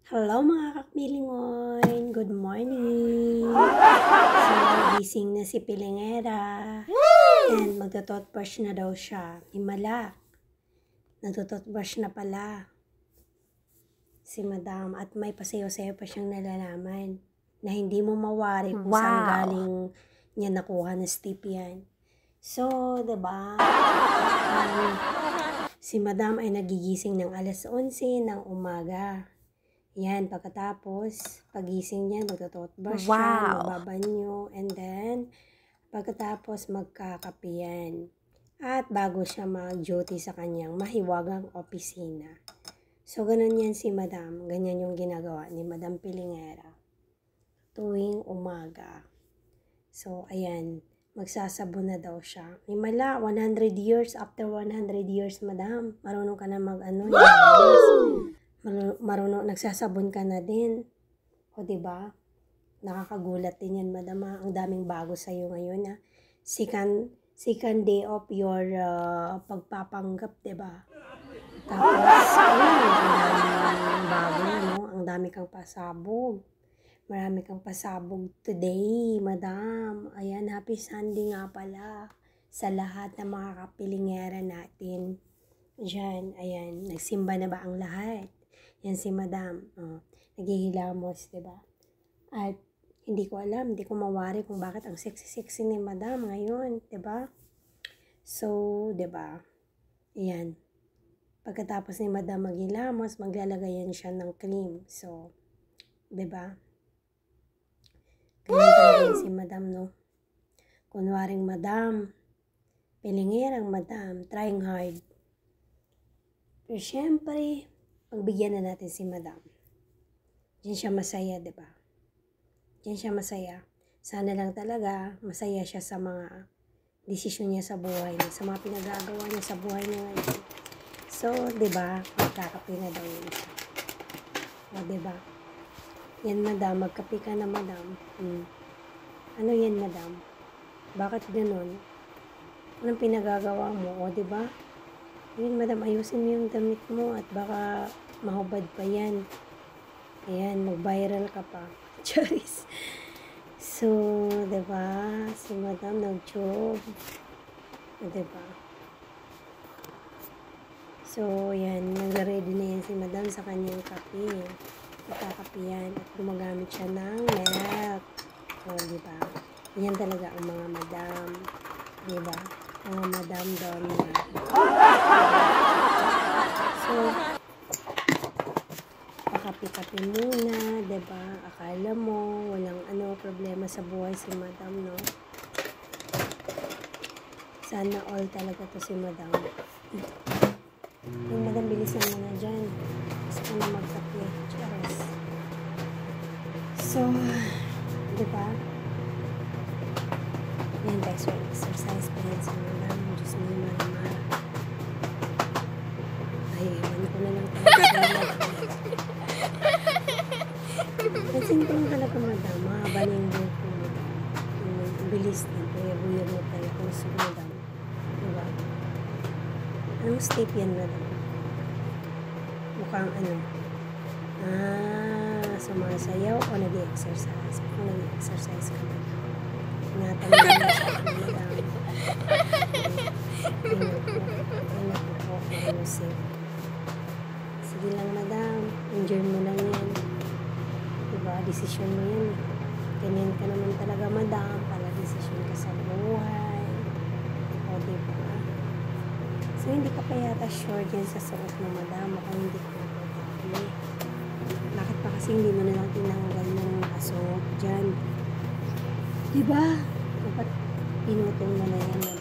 Hello mga kakmilingon! Good morning! So, gising na si Pilingera. And magto-toothbrush na daw siya. Himala. Nagto-toothbrush na pala si Madam. At may pasayo-sayo pa siyang nalalaman na hindi mo mawari kung saan galing niya nakuha na steep yan. So, diba? Si Madam ay nagigising ng alas 11 ng umaga. Yan, pagkatapos, pagising niya, magto-toothbrush siya, magbabanyo, and then, pagkatapos magkakape yan. At bago siya mag-duty sa kanyang mahiwagang opisina. So, ganun yan si Madam. Ganyan yung ginagawa ni Madam Pilingera. Tuwing umaga. So, ayan, magsasabon na daw siya. May mala, 100 years, after 100 years, Madam, marunong ka na mag-ano, marunong, nagsasabon ka na din. O, diba? Nakakagulat din yan, Madam. Ang daming bago sa'yo ngayon, ha? Second day of your pagpapanggap, diba? Tapos, ayun, ang daming bago, no? Ang dami kang pasabog. Marami kang pasabog today, Madam. Ayan, happy Sunday nga pala sa lahat ng mga kapilingera natin. Diyan, ayan, nagsimba na ba ang lahat? Yan si Madam, naghihilamos, diba? At hindi ko alam, hindi ko mawari kung bakit ang sexy-sexy ni Madam ngayon, diba? So, diba? Ayan. Pagkatapos ni Madam maghilamos, maglalagayan siya ng cream. So, diba? Ganyan talaga si Madam, no? Kunwaring Madam, pilingerang Madam, trying hard. Pero syempre, pagbigyan na natin si Madam. Diyan siya masaya, diba? Diyan siya masaya. Sana lang talaga masaya siya sa mga desisyon niya sa buhay niya, sa mga pinagagawa niya sa buhay niya ngayon. So, diba? Magkakape na daw yun siya. O, diba? Yan, Madam. Magkape ka na, Madam. Ano yan, Madam? Bakit ganun? Anong pinagagawa mo? O, diba? Yun, Madam, ayusin mo yung damit mo at baka mahubad pa yan. Ayan, mag-viral ka pa. Charis. So, diba? Si Madam nag-job. Diba? So, yan. Nag-ready na yan si Madam sa kanyang kape. Magkakape yan. At gumagamit siya ng milk. O, diba? Yan talaga ang mga Madam. Diba? Mga Madam Donna. So, pakapi-kapi muna, diba? Akala mo, walang problema sa buhay si Madam, no? Sana all talaga to si Madam. Yung Madam, bilisan mo na dyan. Gusto ko na magkape. Charis. So, diba? Yan, guys, exercise pa yan si Madam. Diyos mo yung maramara. Ay, ewan ko na lang talaga. Pansin ko lang talaga, Madam. Mahaba na yung buhok ko, Madam. Ang bilis na. Buya-buya mo tayo kung gusto, Madam. Diba? Anong step yan, Madam? Mukhang ano? Sumasayaw o nag-exercise? Kung nag-exercise ka, Madam. Ingatan mo na siya, Madam. Tingnan po kung ano safe. Sige lang, Madam. Enjoy mo lang yan. Diba? Desisyon mo yan. Ganyan ka naman talaga, Madam. Pala desisyon ka sa buhay. O, diba? So, hindi ka pa yata sure dyan sa suot mo, Madam. Ako hindi ka komportable. Bakit pa kasi hindi mo na lang tinanggal ng suot dyan? Diba? Dapat pinutong mo na yan,